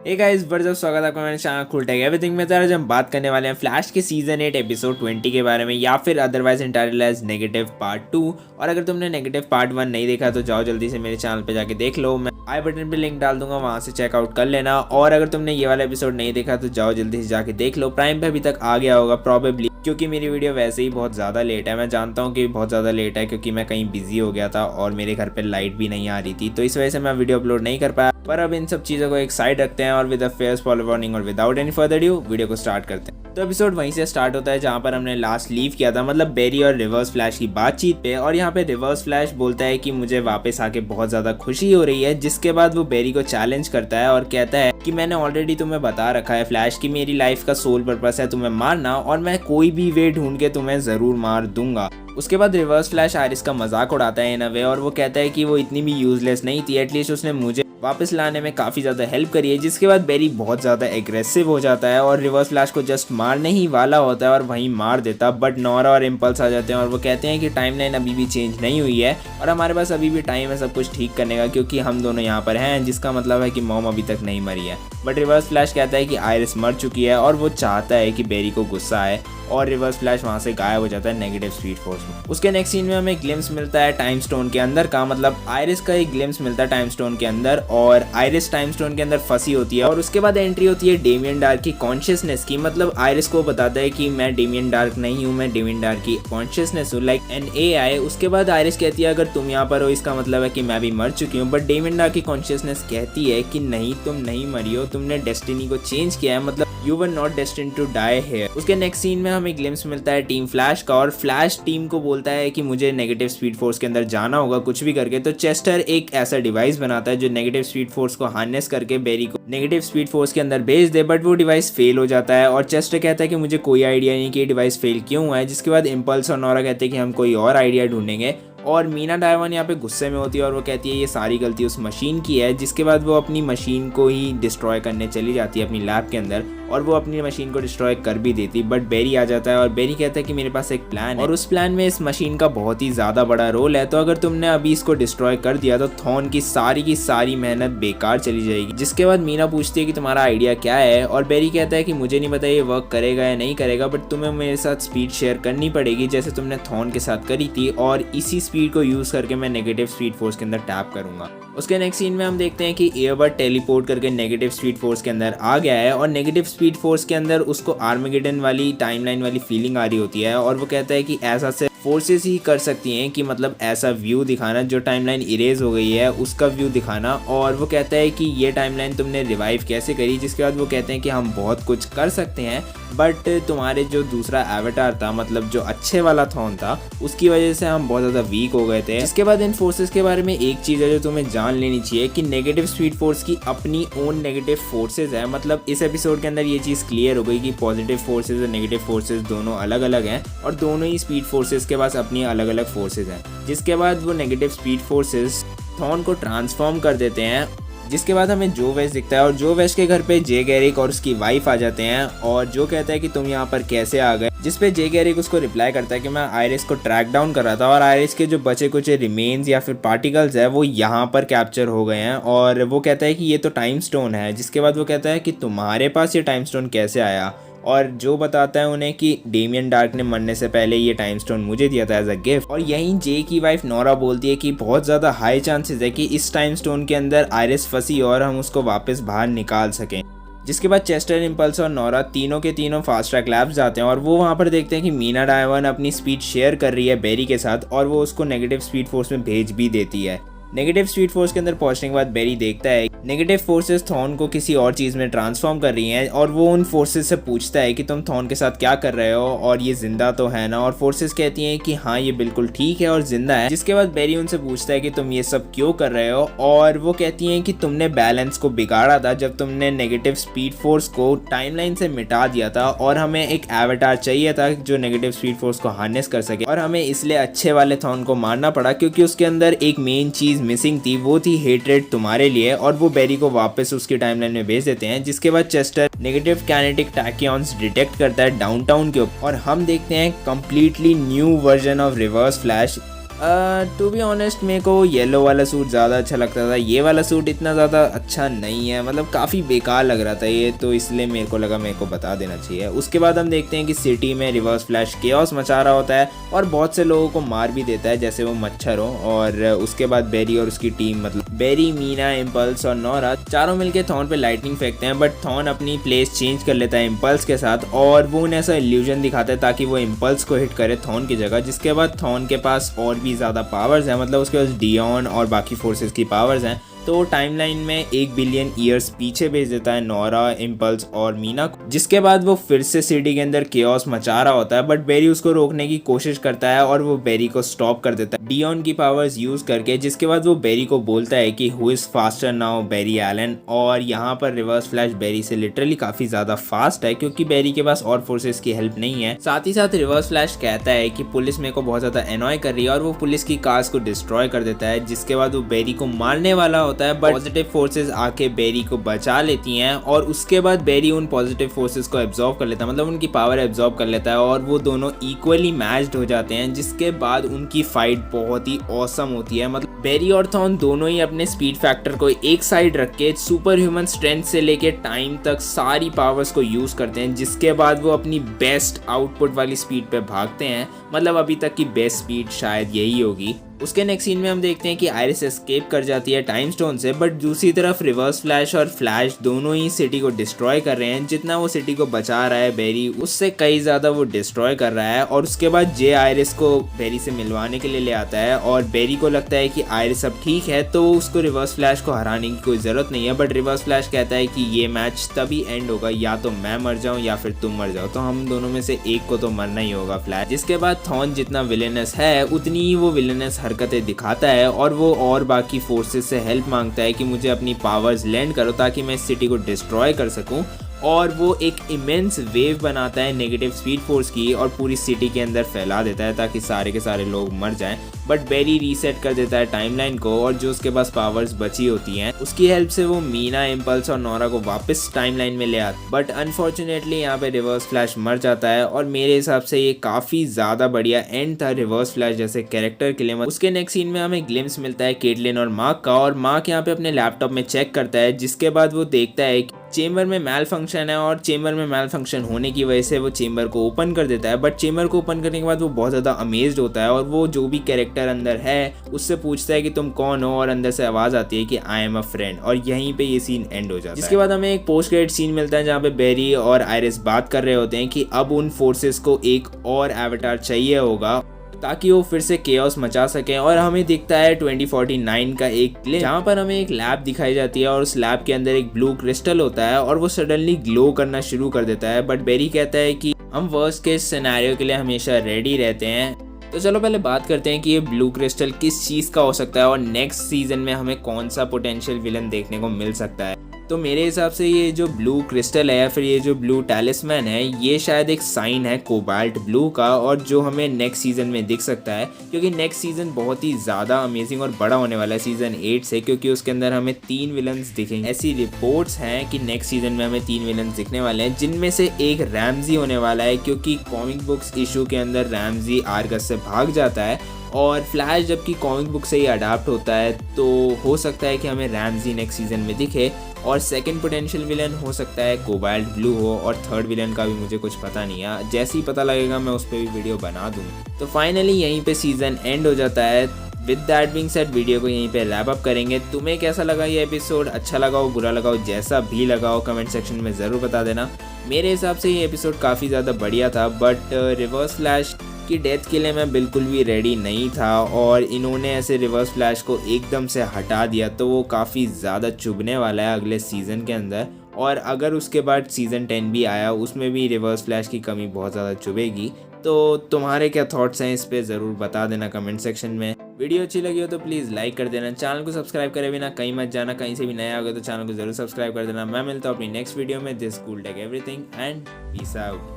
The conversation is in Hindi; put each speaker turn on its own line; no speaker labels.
हे गाइस जब स्वागत है आपका मेरे चैनल कूल टेक एवरीथिंग में। आज हम बात करने वाले हैं फ्लैश के सीजन 8 एपिसोड 20 के बारे में, या फिर otherwise entitled as negative part 2। और अगर तुमने नेगेटिव पार्ट 1 नहीं देखा तो जाओ जल्दी से मेरे चैनल पे जाके देख लो। मैं आई बटन पे लिंक डाल दूंगा, वहां से चेकआउट कर लेना। और अगर तुमने ये वाला एपिसोड नहीं देखा तो जाओ जल्दी से जाके देख लो। प्राइम पे अभी तक आ गया होगा प्रॉबेबली, क्योंकि मेरी वीडियो वैसे ही बहुत ज़्यादा लेट है। मैं जानता हूँ कि बहुत ज़्यादा लेट है क्योंकि मैं कहीं बिजी हो गया था और मेरे घर पे लाइट भी नहीं आ रही थी, तो इस वजह से मैं वीडियो अपलोड नहीं कर पाया। पर अब इन सब चीज़ों को एक साइड रखते हैं और with a fair spoiler warning और without any further due video को स्टार्ट करते हैं। तो एपिसोड वहीं से स्टार्ट होता है जहाँ पर हमने लास्ट लीव किया था, मतलब बेरी और रिवर्स फ्लैश की बातचीत पे। और यहाँ पे रिवर्स फ्लैश बोलता है कि मुझे वापस आके बहुत ज़्यादा खुशी हो रही है, जिसके बाद वो बेरी को चैलेंज करता है और कहता है कि मैंने ऑलरेडी तुम्हें बता रखा है फ्लैश कि मेरी लाइफ का सोल पर्पस है तुम्हें मारना, और मैं कोई भी वे ढूंढ के तुम्हें ज़रूर मार दूंगा। उसके बाद रिवर्स फ्लैश आयरिस का मजाक उड़ाता है इन अ वे, और वो कहता है कि वो इतनी भी यूजलेस नहीं थी, एटलीस्ट उसने मुझे वापस लाने में काफ़ी ज़्यादा हेल्प करी है। जिसके बाद बेरी बहुत ज़्यादा एग्रेसिव हो जाता है और रिवर्स फ्लैश को जस्ट मारने ही वाला होता है और वहीं मार देता। बट नोरा और इम्पल्स आ जाते हैं और वो कहते हैं कि टाइमलाइन अभी भी चेंज नहीं हुई है और हमारे पास अभी भी टाइम है सब कुछ ठीक करने का, क्योंकि हम दोनों यहाँ पर हैं, जिसका मतलब है कि मॉम अभी तक नहीं मरी है। बट रिवर्स फ्लैश कहता है कि आयरिस मर चुकी है और वो चाहता है कि बेरी को गुस्सा आए, और रिवर्स फ्लैश वहां से गायब हो जाता है नेगेटिव स्पीड फोर्स में। उसके नेक्स्ट सीन में हमें ग्लिम्स मिलता है टाइम स्टोन के अंदर का, मतलब आयरिस का एक ग्लिम्स मिलता है टाइम स्टोन के अंदर, और आयरिस टाइम स्टोन के अंदर फंसी होती है। और उसके बाद एंट्री होती है डेमियन डार्क की कॉन्शियसनेस की, मतलब आयरिस को बताता है कि मैं डेमियन डार्क नहीं हूँ, मैं डेमियन डार्क की कॉन्शियसनेस हूँ, लाइक एन AI। उसके बाद आयरिस कहती है अगर तुम यहाँ पर हो इसका मतलब है कि मैं भी मर चुकी हूँ। बट डेमियन डार्क की कॉन्शियसनेस कहती है कि नहीं, तुम नहीं मरी हो, तुमने डेस्टिनी को चेंज किया है, मतलब you were not destined to die here. उसके नेक्स्ट सीन में हमें ग्लिम्स मिलता है टीम फ्लैश का, और फ्लैश टीम को बोलता है कि मुझे नेगेटिव स्पीड फोर्स के अंदर जाना होगा कुछ भी करके। तो चेस्टर एक ऐसा डिवाइस बनाता है जो नेगेटिव स्पीड फोर्स को हार्नेस करके बेरी को नेगेटिव स्पीड फोर्स के अंदर भेज दे, बट वो डिवाइस फेल हो जाता है। और चेस्टर कहता है कि मुझे कोई आइडिया नहीं कि ये डिवाइस फेल क्यों हुआ है। जिसके बाद इम्पल्स और नोरा कहते हैं कि हम कोई और आइडिया ढूंढेंगे, और मीना डायवन यहाँ पे गुस्से में होती है और वो कहती है ये सारी गलती उस मशीन की है। जिसके बाद वो अपनी मशीन को ही डिस्ट्रॉय करने चली जाती है अपनी लैब के अंदर, और वो अपनी मशीन को डिस्ट्रॉय कर भी देती। बट बेरी आ जाता है और बेरी कहता है कि मेरे पास एक प्लान है, और उस प्लान में इस मशीन का बहुत ही ज़्यादा बड़ा रोल है। तो अगर तुमने अभी इसको डिस्ट्रॉय कर दिया तो थॉन की सारी मेहनत बेकार चली जाएगी। जिसके बाद मीना पूछती है कि तुम्हारा आइडिया क्या है, और बेरी कहता है कि मुझे नहीं पता ये वर्क करेगा या नहीं करेगा, बट तुम्हें मेरे साथ स्पीड शेयर करनी पड़ेगी जैसे तुमने थॉन के साथ करी थी, और इसी स्पीड को यूज़ करके मैं नेगेटिव स्पीड फोर्स के अंदर टैप करूंगा। उसके नेक्स्ट सीन में हम देखते हैं कि एयरबड टेलीपोर्ट करके नेगेटिव स्पीड फोर्स के अंदर आ गया है, और नेगेटिव स्पीड फोर्स के अंदर उसको आर्मेगेडन वाली टाइमलाइन वाली फीलिंग आ रही होती है। और वो कहता है कि ऐसा से फोर्सेस ही कर सकती हैं कि मतलब ऐसा व्यू दिखाना जो टाइमलाइन इरेज हो गई है उसका व्यू दिखाना। और वो कहता है कि ये टाइमलाइन तुमने रिवाइव कैसे करी। जिसके बाद वो कहते हैं कि हम बहुत कुछ कर सकते हैं, बट तुम्हारे जो दूसरा एवेटार था, मतलब जो अच्छे वाला थॉन था, उसकी वजह से हम बहुत ज़्यादा वीक हो गए थे। इसके बाद इन फोर्सेस के बारे में एक चीज़ है जो तुम्हें जान लेनी चाहिए कि नेगेटिव स्पीड फोर्स की अपनी ओन नेगेटिव फोर्सेस है। मतलब इस एपिसोड के अंदर ये चीज़ क्लियर हो गई कि पॉजिटिव फोर्सेस और नेगेटिव फोर्सेस दोनों अलग अलग हैं, और दोनों ही स्पीड फोर्सेस के पास अपनी अलग अलग फोर्सेस हैं। जिसके बाद वो नेगेटिव स्पीड फोर्सेस थॉन को ट्रांसफॉर्म कर देते हैं। जिसके बाद हमें जो वेस्ट दिखता है, और जो वेस्ट के घर पे जे गैरिक और उसकी वाइफ आ जाते हैं, और जो कहता है कि तुम यहाँ पर कैसे आ गए। जिस पे जे गैरिक उसको रिप्लाई करता है कि मैं आयरिस को ट्रैक डाउन कर रहा था, और आयरिस के जो बचे कुछ रिमेन्स या फिर पार्टिकल्स है वो यहाँ पर कैप्चर हो गए हैं, और वो कहता है कि ये तो टाइम स्टोन है। जिसके बाद वो कहता है कि तुम्हारे पास ये टाइम स्टोन कैसे आया, और जो बताता है उन्हें कि डेमियन डार्क ने मरने से पहले ये टाइम स्टोन मुझे दिया था एज अ गिफ्ट। और यहीं जे की वाइफ नोरा बोलती है कि बहुत ज़्यादा हाई चांसेस है कि इस टाइम स्टोन के अंदर आयरिस फंसी और हम उसको वापस बाहर निकाल सकें। जिसके बाद चेस्टर, इम्पल्स और नोरा तीनों के तीनों फास्ट ट्रैक लैब्स जाते हैं, और वो वहाँ पर देखते हैं कि मीना डायवन अपनी स्पीड शेयर कर रही है बेरी के साथ, और वो उसको नेगेटिव स्पीड फोर्स में भेज भी देती है। नेगेटिव स्पीड फोर्स के अंदर पहुंचने के बाद बेरी देखता है नेगेटिव फोर्सेस थॉन को किसी और चीज़ में ट्रांसफॉर्म कर रही हैं, और वो उन फोर्सेस से पूछता है कि तुम थॉन के साथ क्या कर रहे हो, और ये जिंदा तो है ना। और फोर्सेस कहती हैं कि हाँ ये बिल्कुल ठीक है और जिंदा है। जिसके बाद बेरी उनसे पूछता है कि तुम ये सब क्यों कर रहे हो, और वो कहती हैं कि तुमने बैलेंस को बिगाड़ा था जब तुमने नेगेटिव स्पीड फोर्स को टाइमलाइन से मिटा दिया था, और हमें एक एवेटार चाहिए था जो नेगेटिव स्पीड फोर्स को हार्नेस कर सके, और हमें इसलिए अच्छे वाले थॉन को मारना पड़ा क्योंकि उसके अंदर एक मेन चीज़ मिसिंग थी, वो थी हेट्रेड तुम्हारे लिए। और वो बेरी को वापस उसकी टाइमलाइन में भेज देते हैं। जिसके बाद Chester negative kinetic tachyons detect करता है डाउनटाउन के ऊपर, और हम देखते हैं completely new version of reverse flash to be honest मेरे को येलो वाला सूट ज़्यादा अच्छा लगता था, ये वाला सूट इतना ज़्यादा अच्छा नहीं है, मतलब काफ़ी बेकार लग रहा था ये, तो इसलिए मेरे को लगा मेरे को बता देना चाहिए। उसके बाद हम देखते हैं कि सिटी में रिवर्स फ्लैश केओस मचा रहा होता है और बहुत से लोगों को मार भी देता है जैसे वो मच्छर हो। और उसके बाद बेरी और उसकी टीम, मतलब बेरी, मीना, इम्पल्स और नोरा चारों मिलकर थॉन पे लाइटनिंग फेंकते हैं, बट थॉन अपनी प्लेस चेंज कर लेता है इम्पल्स के साथ और वो उन्हें ऐसा इल्यूजन दिखाता है ताकि वो इम्पल्स को हिट करे थॉन की जगह। जिसके बाद थॉन के पास और भी ज़्यादा पावर्स हैं, मतलब उसके पास डियोन और बाकी फोर्सेस की पावर्स हैं, तो टाइमलाइन में 1 बिलियन ईयर्स पीछे भेज देता है नोरा, इम्पल्स और मीना को। जिसके बाद वो फिर से सिटी के अंदर केओस मचा रहा होता है, बट बेरी उसको रोकने की कोशिश करता है और वो बेरी को स्टॉप कर देता है डियोन की पावर्स यूज करके। जिसके बाद वो बेरी को बोलता है कि who is faster now, Barry Allen. और यहाँ पर रिवर्स फ्लैश बेरी से लिटरली काफी ज्यादा फास्ट है क्योंकि बेरी के पास और फोर्सेस की हेल्प नहीं है। साथ ही साथ रिवर्स फ्लैश कहता है कि पुलिस मेरे को बहुत ज्यादा एनॉय कर रही है और वो पुलिस की कार्स को डिस्ट्रॉय कर देता है। जिसके बाद वो बेरी को मारने वाला होता है, बट पॉजिटिव फोर्सेस आके बेरी को बचा लेती हैं और उसके बाद बेरी उन पॉजिटिव फोर्सेस को एब्जॉर्ब कर लेता है, मतलब उनकी पावर एब्जॉर्ब कर लेता है और वो दोनों इक्वली मैच्ड हो जाते हैं। जिसके बाद उनकी फाइट बहुत ही ऑसम होती है, मतलब बेरी और थॉन दोनों ही अपने स्पीड फैक्टर को एक साइड रख के सुपर ह्यूमन स्ट्रेंथ से लेके टाइम तक सारी पावर्स को यूज करते हैं। जिसके बाद वो अपनी बेस्ट आउटपुट वाली स्पीड पे भागते हैं, मतलब अभी तक की बेस्ट स्पीड शायद यही होगी। उसके नेक्स्ट सीन में हम देखते हैं कि आयरिस एस्केप कर जाती है टाइम स्टोन से, बट दूसरी तरफ रिवर्स फ्लैश और फ्लैश दोनों ही सिटी को डिस्ट्रॉय कर रहे हैं। जितना वो सिटी को बचा रहा है बेरी, उससे कई ज़्यादा वो डिस्ट्रॉय कर रहा है। और उसके बाद जे आयरिस को बेरी से मिलवाने के लिए ले आता है और बेरी को लगता है कि आयरिस अब ठीक है, तो उसको रिवर्स फ्लैश को हराने की कोई ज़रूरत नहीं है। बट रिवर्स फ्लैश कहता है कि ये मैच तभी एंड होगा या तो मैं मर जाऊँ या फिर तुम मर जाओ, तो हम दोनों में से एक को तो मरना ही होगा फ्लैश। जिसके बाद थॉन जितना विलेनस है उतनी ही वो विलेनस हरकतें दिखाता है और वो और बाकी फोर्सेस से हेल्प मांगता है कि मुझे अपनी पावर्स लैंड करो ताकि मैं इस सिटी को डिस्ट्रॉय कर सकूं। और वो एक इमेंस वेव बनाता है नेगेटिव स्पीड फोर्स की और पूरी सिटी के अंदर फैला देता है ताकि सारे के सारे लोग मर जाएं। बट बेरी रीसेट कर देता है टाइमलाइन को और जो उसके पास पावर्स बची होती हैं उसकी हेल्प से वो मीना, इम्पल्स और नोरा को वापस टाइमलाइन में ले आता। बट अनफॉर्चुनेटली यहाँ पे रिवर्स फ्लैश मर जाता है और मेरे हिसाब से ये काफ़ी ज़्यादा बढ़िया एंड था रिवर्स फ्लैश जैसे कैरेक्टर के लिए। उसके नेक्स्ट सीन में हमें ग्लिम्स मिलता है केटलिन और मार्क का, और मार्क यहाँ पे अपने लैपटॉप में चेक करता है। जिसके बाद वो देखता है कि चेम्बर में मैल फंक्शन है और चेम्बर में मैल फंक्शन होने की वजह से वो चेम्बर को ओपन कर देता है। बट चेम्बर को ओपन करने के बाद वो बहुत ज़्यादा अमेज्ड होता है और वो जो भी कैरेक्टर अंदर है उससे पूछता है कि तुम कौन हो, और अंदर से आवाज़ आती है कि आई एम अ फ्रेंड, और यहीं पे ये सीन एंड हो जाता है। जिसके बाद हमें एक पोस्ट क्रेडिट सीन मिलता है जहाँ पे बेरी और आयरिस बात कर रहे होते हैं कि अब उन फोर्सेस को एक और एवेटार चाहिए होगा ताकि वो फिर से केओस मचा सकें। और हमें दिखता है 2049 का एक क्लिप जहाँ पर हमें एक लैब दिखाई जाती है और उस लैब के अंदर एक ब्लू क्रिस्टल होता है और वो सडनली ग्लो करना शुरू कर देता है। बट बेरी कहता है कि हम वर्स्ट केस सिनेरियो के लिए हमेशा रेडी रहते हैं। तो चलो पहले बात करते हैं कि ये ब्लू क्रिस्टल किस चीज़ का हो सकता है और नेक्स्ट सीजन में हमें कौन सा पोटेंशियल विलन देखने को मिल सकता है। तो मेरे हिसाब से ये जो ब्लू क्रिस्टल है या फिर ये जो ब्लू टैलिस्मैन है ये शायद एक साइन है कोबाल्ट ब्लू का, और जो हमें नेक्स्ट सीजन में दिख सकता है क्योंकि नेक्स्ट सीजन बहुत ही ज़्यादा अमेजिंग और बड़ा होने वाला है सीजन 8 से, क्योंकि उसके अंदर हमें 3 विलन्स दिखेंगे। ऐसी रिपोर्ट्स हैं कि नेक्स्ट सीजन में हमें 3 विलन्स दिखने वाले हैं जिनमें से एक रैमजी होने वाला है क्योंकि कॉमिक बुक्स इशू के अंदर रैमजी आर्गस से भाग जाता है और फ्लैश जबकि कॉमिक बुक से ही अडाप्ट होता है, तो हो सकता है कि हमें रैमजी नेक्स्ट सीजन में दिखे। और सेकंड पोटेंशियल विलन हो सकता है कोबाल्ट ब्लू हो, और थर्ड विलन का भी मुझे कुछ पता नहीं है, जैसे ही पता लगेगा मैं उस पर भी वीडियो बना दूँ। तो फाइनली यहीं पे सीजन एंड हो जाता है। With that being said video को यहीं पे रैप अप करेंगे। तुम्हें कैसा लगा ये एपिसोड, अच्छा लगा हो, बुरा लगा हो, जैसा भी लगा हो कमेंट सेक्शन में ज़रूर बता देना। मेरे हिसाब से ये एपिसोड काफ़ी ज़्यादा बढ़िया था, बट रिवर्स फ्लैश की डेथ के लिए मैं बिल्कुल भी रेडी नहीं था और इन्होंने ऐसे रिवर्स फ्लैश को एकदम से हटा दिया तो वो काफ़ी ज़्यादा चुभने वाला है अगले सीज़न के अंदर। और अगर उसके बाद सीज़न 10 भी आया उसमें भी रिवर्स फ्लैश की कमी बहुत ज़्यादा चुभेगी। तो तुम्हारे क्या थॉट्स हैं इस पे ज़रूर बता देना कमेंट सेक्शन में। वीडियो अच्छी लगी हो तो प्लीज़ लाइक कर देना, चैनल को सब्सक्राइब करे बिना कहीं मत जाना, कहीं से भी नया हो गया तो चैनल को ज़रूर सब्सक्राइब कर देना। मैं मिलता हूँ अपनी नेक्स्ट वीडियो में। This cool take everything and peace out.